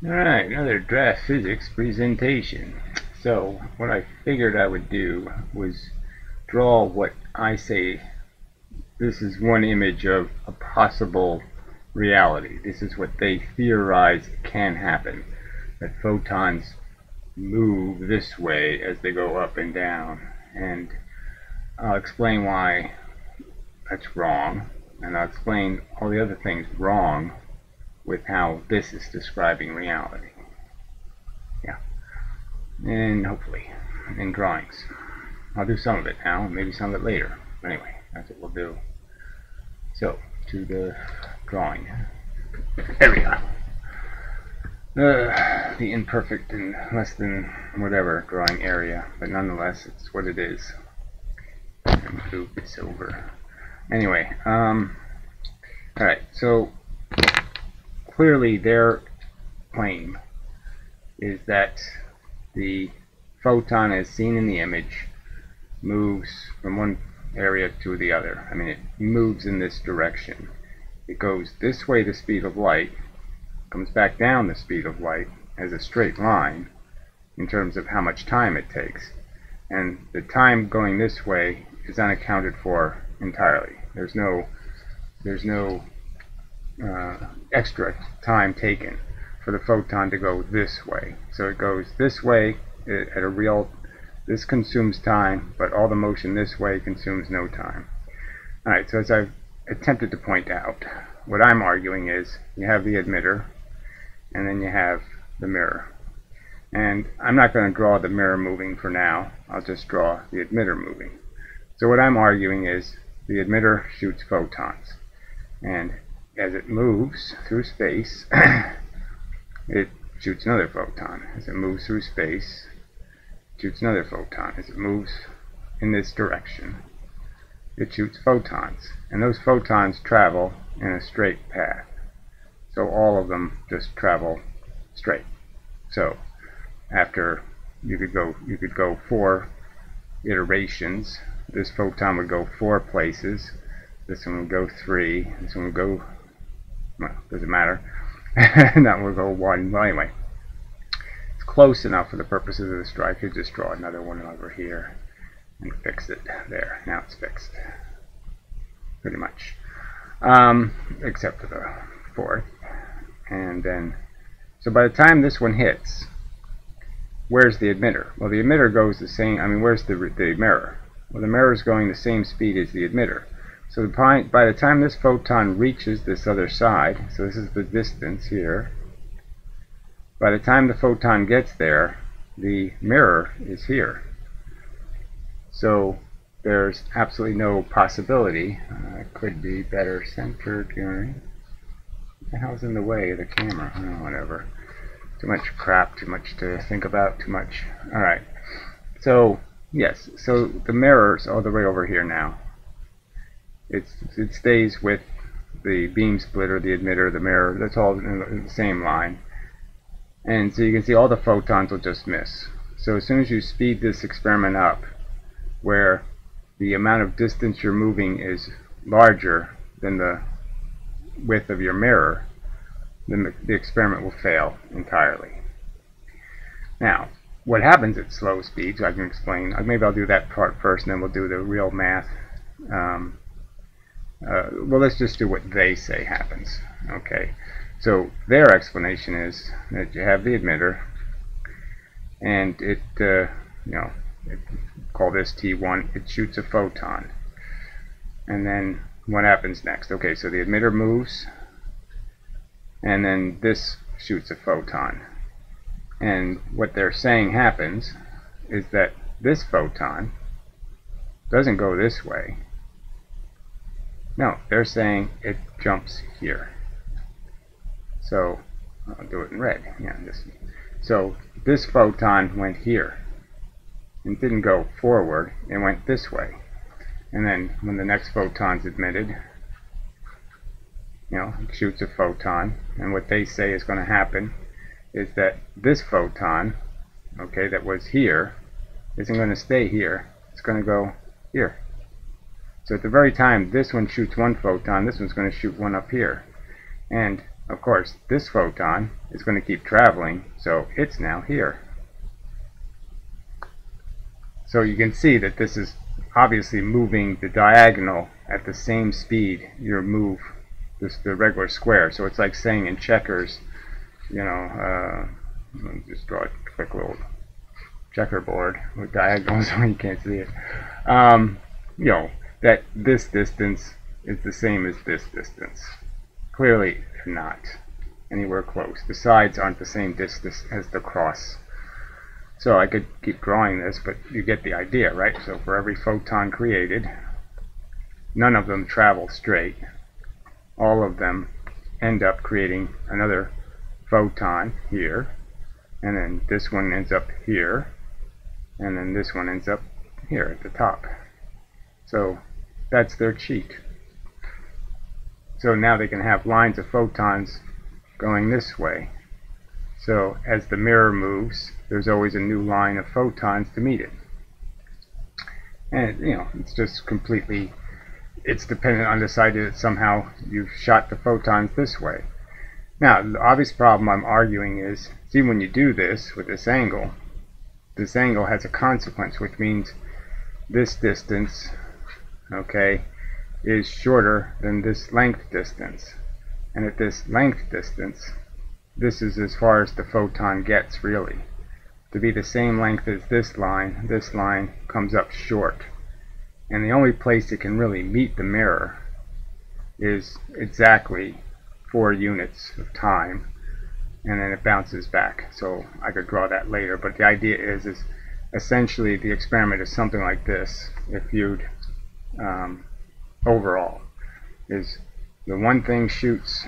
Alright, another draft physics presentation. So, what I figured I would do was draw what I say this is one image of a possible reality. This is what they theorize can happen. That photons move this way as they go up and down. And I'll explain why that's wrong. And I'll explain all the other things wrong with how this is describing reality. Yeah. And hopefully in drawings. I'll do some of it now, and maybe some of it later. Anyway, that's what we'll do. So, to the drawing. There we go. The imperfect and less than whatever drawing area, but nonetheless, it's what it is. Move this over. Anyway, alright, so clearly their claim is that the photon as seen in the image moves from one area to the other. I mean, it moves in this direction. It goes this way the speed of light, comes back down the speed of light as a straight line in terms of how much time it takes. And the time going this way is unaccounted for entirely. There's no extra time taken for the photon to go this way. So it goes this way at a real, this consumes time, but all the motion this way consumes no time. Alright, so as I've attempted to point out, what I'm arguing is you have the emitter, and then you have the mirror. And I'm not going to draw the mirror moving for now. I'll just draw the emitter moving. So what I'm arguing is the emitter shoots photons. And as it moves through space, it shoots another photon. As it moves through space, it shoots another photon. As it moves in this direction, it shoots photons. And those photons travel in a straight path. So all of them just travel straight. So after you could go 4 iterations. This photon would go 4 places. This one would go 3. This one would go, well, doesn't matter. And that one would go 1. Well, anyway, it's close enough for the purposes of this draw. I could just draw another one over here and fix it there. Now it's fixed, pretty much, except for the 4th. And then, so by the time this one hits, where's the emitter? Well, the emitter goes the same. I mean, where's the mirror? Well, the mirror is going the same speed as the emitter. So by the time this photon reaches this other side, so this is the distance here, by the time the photon gets there, the mirror is here. So there's absolutely no possibility. It could be better centered here. What the hell's in the way of the camera? Oh, whatever. Too much crap, too much to think about, too much. Alright. So, yes, so the mirror's all the way over here now. It stays with the beam splitter, the emitter, the mirror. That's all in the same line. And so you can see all the photons will just miss. So as soon as you speed this experiment up, where the amount of distance you're moving is larger than the width of your mirror, then the experiment will fail entirely. Now, what happens at slow speed, so I can explain, maybe I'll do that part first and then we'll do the real math. Well, let's just do what they say happens. Okay, so their explanation is that you have the emitter, and it, call this T1, it shoots a photon. And then what happens next? Okay, so the emitter moves, and then this shoots a photon. And what they're saying happens is that this photon doesn't go this way. No, they're saying it jumps here. So I'll do it in red. Yeah, so this photon went here. It didn't go forward, it went this way. And then when the next photon's emitted, it shoots a photon, and what they say is going to happen is that this photon, okay, that was here, isn't going to stay here. It's going to go here. So at the very time this one shoots one photon, this one's going to shoot one up here. And of course, this photon is going to keep traveling, so it's now here. So you can see that this is obviously moving the diagonal at the same speed you move the regular square. So it's like saying in checkers, you know, let me just draw a quick little checkerboard with diagonals so you can't see it. You know, that this distance is the same as this distance. Clearly they're not anywhere close. The sides aren't the same distance as the cross. So I could keep drawing this, but you get the idea, right? So for every photon created, none of them travel straight. All of them end up creating another photon here, and then this one ends up here, and then this one ends up here at the top. So that's their cheat. So now they can have lines of photons going this way. So as the mirror moves, there's always a new line of photons to meet it. And, you know, it's just completely, it's dependent on deciding that somehow you've shot the photons this way. Now, the obvious problem I'm arguing is, see, when you do this with this angle has a consequence, which means this distance, okay, is shorter than this length distance. And at this length distance, this is as far as the photon gets, really. To be the same length as this line comes up short. And the only place it can really meet the mirror is exactly 4 units of time, and then it bounces back. So I could draw that later, but the idea is essentially the experiment is something like this, if viewed overall. Is the one thing shoots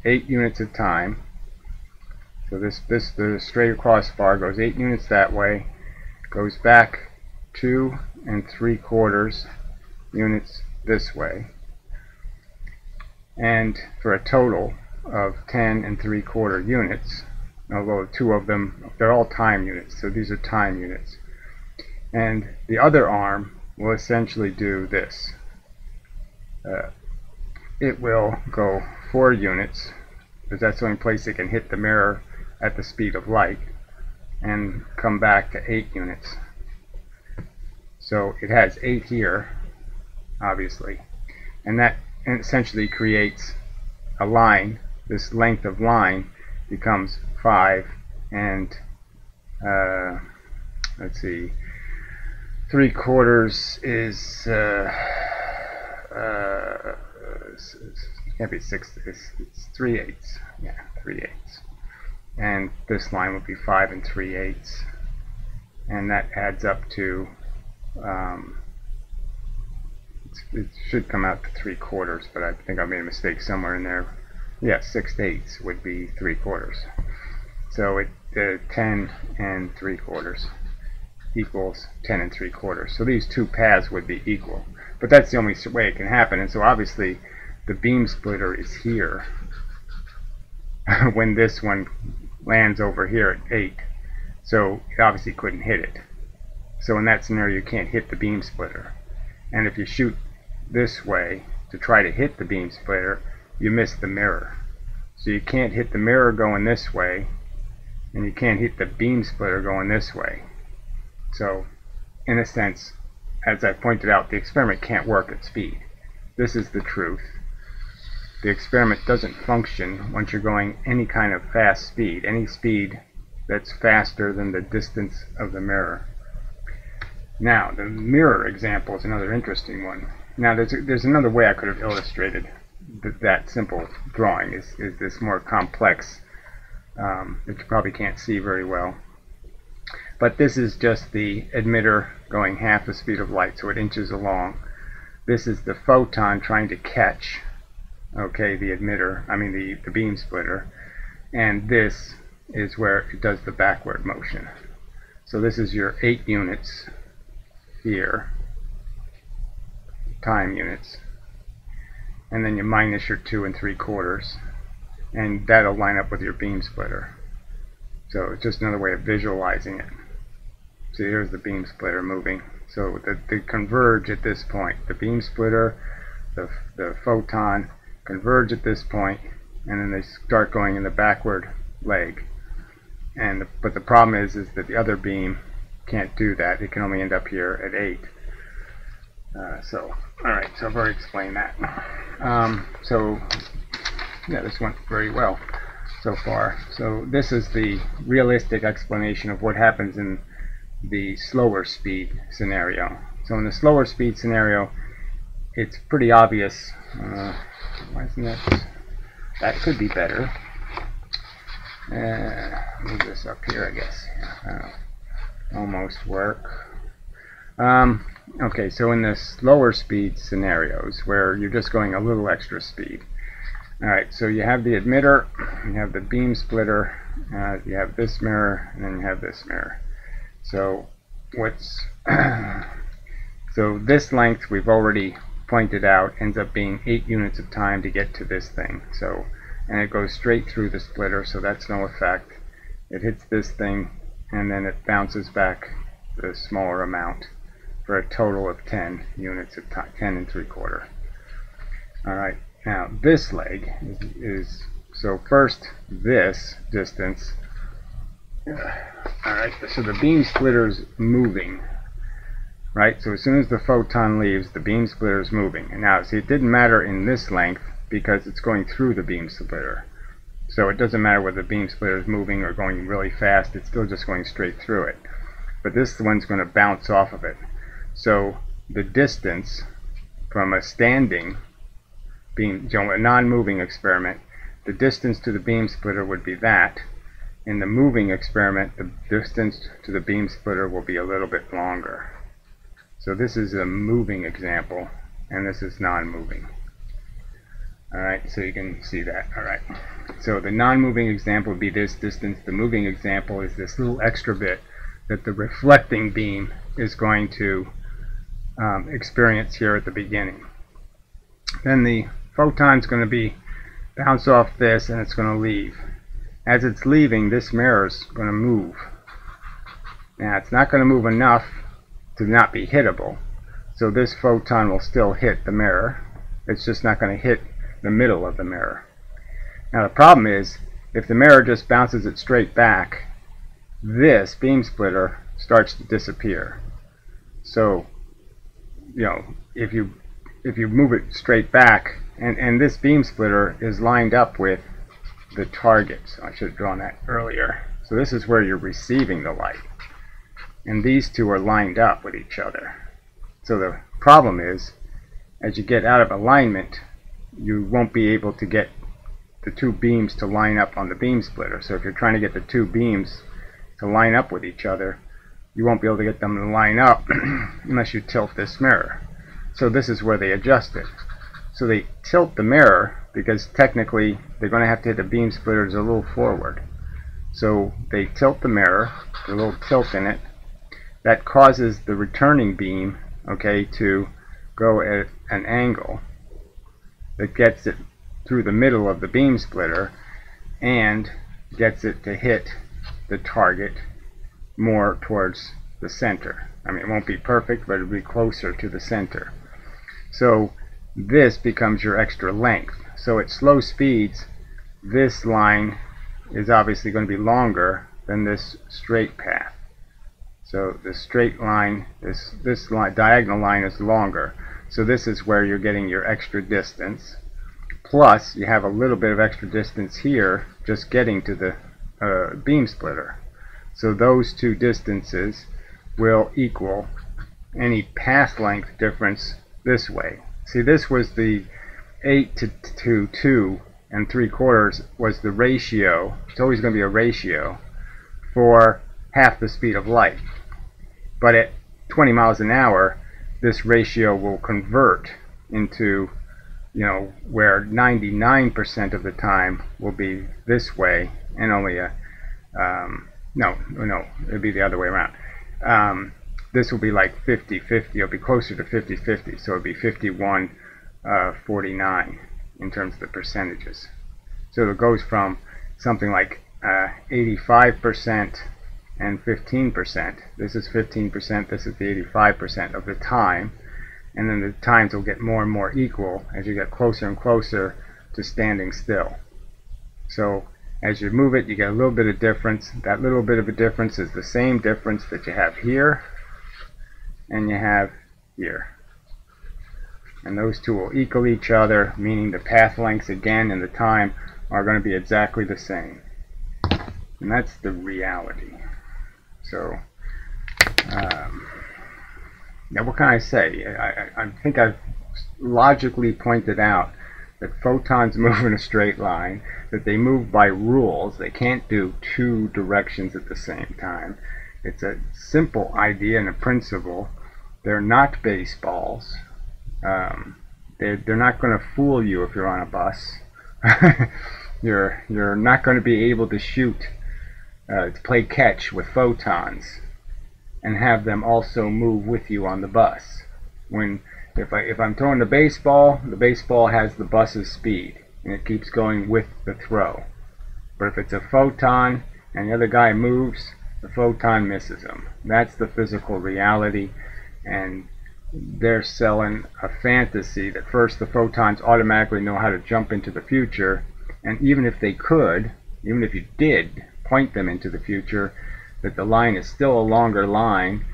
8 units of time. So the straight across bar goes 8 units that way, goes back 2 3/4 units this way, and for a total of 10 3/4 units, although 2 of them, they're all time units, so these are time units. And the other arm will essentially do this. It will go 4 units, because that's the only place it can hit the mirror at the speed of light, and come back to 8 units. So it has 8 here, obviously, and that essentially creates a line. This length of line becomes 5 and let's see, 3/4 is it can't be 6, it's 3/8, yeah, 3/8. And this line would be 5 3/8, and that adds up to it should come out to 3/4, but I think I made a mistake somewhere in there. Yeah, 6/8 would be 3/4. So 10 3/4 equals 10 3/4. So these two paths would be equal, but that's the only way it can happen. And so obviously the beam splitter is here when this one lands over here at 8, so it obviously couldn't hit it. So in that scenario you can't hit the beam splitter, and if you shoot this way to try to hit the beam splitter, you miss the mirror. So you can't hit the mirror going this way, and you can't hit the beam splitter going this way. So in a sense, as I pointed out, the experiment can't work at speed. This is the truth. The experiment doesn't function once you're going any kind of fast speed, any speed that's faster than the distance of the mirror. Now, the mirror example is another interesting one. Now, there's another way I could have illustrated that simple drawing. Is this more complex that you probably can't see very well. But this is just the emitter going half the speed of light, so it inches along. This is the photon trying to catch, okay, the emitter, I mean the beam splitter, and this is where it does the backward motion. So this is your 8 units here, time units, and then you minus your 2 3/4, and that'll line up with your beam splitter. So it's just another way of visualizing it. See, here's the beam splitter moving. So they converge at this point. The beam splitter, the photon converge at this point, and then they start going in the backward leg. But the problem is that the other beam can't do that. It can only end up here at 8. Alright, so I've already explained that. Yeah, this went very well so far. So this is the realistic explanation of what happens in the slower speed scenario. So in the slower speed scenario, it's pretty obvious. Why isn't that? That could be better. Move this up here, I guess. Almost work. Okay, so in the slower speed scenarios where you're just going a little extra speed. Alright, so you have the emitter, you have the beam splitter, you have this mirror, and then you have this mirror. So so this length we've already pointed out ends up being 8 units of time to get to this thing. And it goes straight through the splitter, so that's no effect. It hits this thing, and then it bounces back the smaller amount for a total of 10 units of time, 10 3/4. Alright, now this leg is so first this distance. Alright, so the beam splitter is moving. Right, so as soon as the photon leaves, the beam splitter is moving. And now, see, it didn't matter in this length because it's going through the beam splitter. So it doesn't matter whether the beam splitter is moving or going really fast, it's still just going straight through it. But this one's going to bounce off of it. So the distance from a standing beam, a non-moving experiment, the distance to the beam splitter would be that. In the moving experiment, the distance to the beam splitter will be a little bit longer. So this is a moving example, and this is non-moving. Alright, so you can see that. Alright, so the non-moving example would be this distance. The moving example is this little extra bit that the reflecting beam is going to experience here at the beginning. Then the photon's going to bounce off this, and it's going to leave. As it's leaving, this mirror is going to move. Now, it's not going to move enough to not be hittable. So this photon will still hit the mirror. It's just not going to hit the middle of the mirror. Now the problem is, if the mirror just bounces it straight back, this beam splitter starts to disappear. So, if you move it straight back, and this beam splitter is lined up with the target. So I should have drawn that earlier. So this is where you're receiving the light. And these two are lined up with each other. So the problem is, as you get out of alignment, you won't be able to get the two beams to line up on the beam splitter. So if you're trying to get the two beams to line up with each other, you won't be able to get them to line up unless you tilt this mirror. So this is where they adjust it. So they tilt the mirror because technically they're going to have to hit the beam splitters a little forward. So they tilt the mirror, a little tilt in it. That causes the returning beam, to go at an angle that gets it through the middle of the beam splitter and gets it to hit the target more towards the center. I mean, it won't be perfect, but it'll be closer to the center. So this becomes your extra length. So at slow speeds, this line is obviously going to be longer than this straight path. So the straight line, this line, diagonal line is longer. So this is where you're getting your extra distance. Plus, you have a little bit of extra distance here just getting to the beam splitter. So those two distances will equal any path length difference this way. See, this was the 8 to 2 3/4 was the ratio. It's always going to be a ratio for half the speed of light. But at 20 miles an hour, this ratio will convert into, where 99% of the time will be this way, and only no, it'll be the other way around. This will be like 50-50. It'll be closer to 50-50. So it'll be 51-49 in terms of the percentages. So it goes from something like 85% and 15%. This is 15%, this is the 85% of the time. And then the times will get more and more equal as you get closer and closer to standing still. So as you move it, you get a little bit of difference. That little bit of a difference is the same difference that you have here and you have here. And those two will equal each other, meaning the path lengths again and the time are going to be exactly the same. And that's the reality. So now what can I say? I think I've logically pointed out that photons move in a straight line, that they move by rules. They can't do two directions at the same time. It's a simple idea and a principle. They're not baseballs. They're not going to fool you if you're on a bus. You're not going to be able to shoot, to play catch with photons and have them also move with you on the bus. If I'm throwing the baseball has the bus's speed and it keeps going with the throw. But if it's a photon and the other guy moves, the photon misses him. That's the physical reality, and they're selling a fantasy that first the photons automatically know how to jump into the future, and even if they could, even if you did point them into the future, that the line is still a longer line,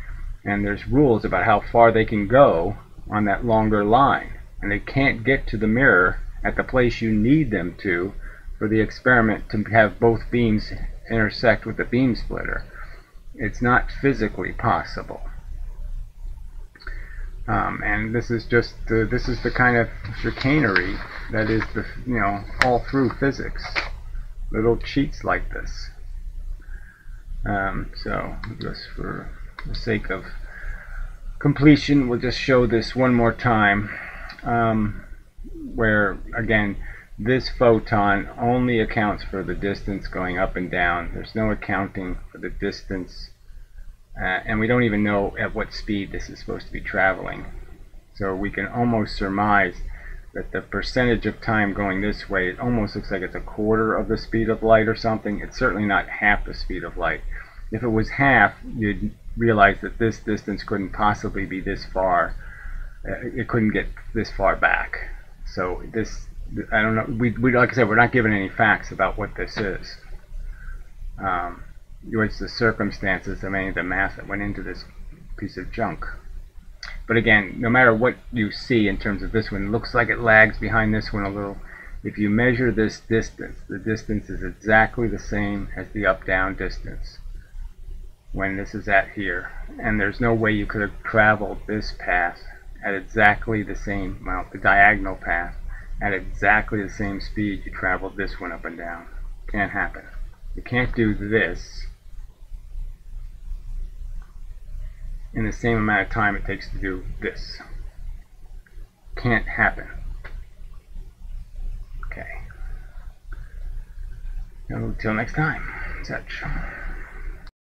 and there's rules about how far they can go on that longer line, and they can't get to the mirror at the place you need them to for the experiment to have both beams intersect with the beam splitter. It's not physically possible. And this is just the kind of chicanery that is all through physics. Little cheats like this. So just for the sake of completion, we'll just show this one more time, where again this photon only accounts for the distance going up and down. There's no accounting for the distance, and we don't even know at what speed this is supposed to be traveling. So we can almost surmise that the percentage of time going this way, it almost looks like it's a quarter of the speed of light or something. It's certainly not half the speed of light. If it was half, you'd realize that this distance couldn't possibly be this far. It couldn't get this far back. So this, I don't know. We like I said, we're not given any facts about what this is. It's the circumstances of any of the math that went into this piece of junk. But again, no matter what you see in terms of this one, it looks like it lags behind this one a little. If you measure this distance, the distance is exactly the same as the up-down distance when this is at here. And there's no way you could have traveled this path at exactly the same, well, the diagonal path, at exactly the same speed you traveled this one up and down. Can't happen. You can't do this in the same amount of time it takes to do this. Can't happen. Okay. Until next time, such.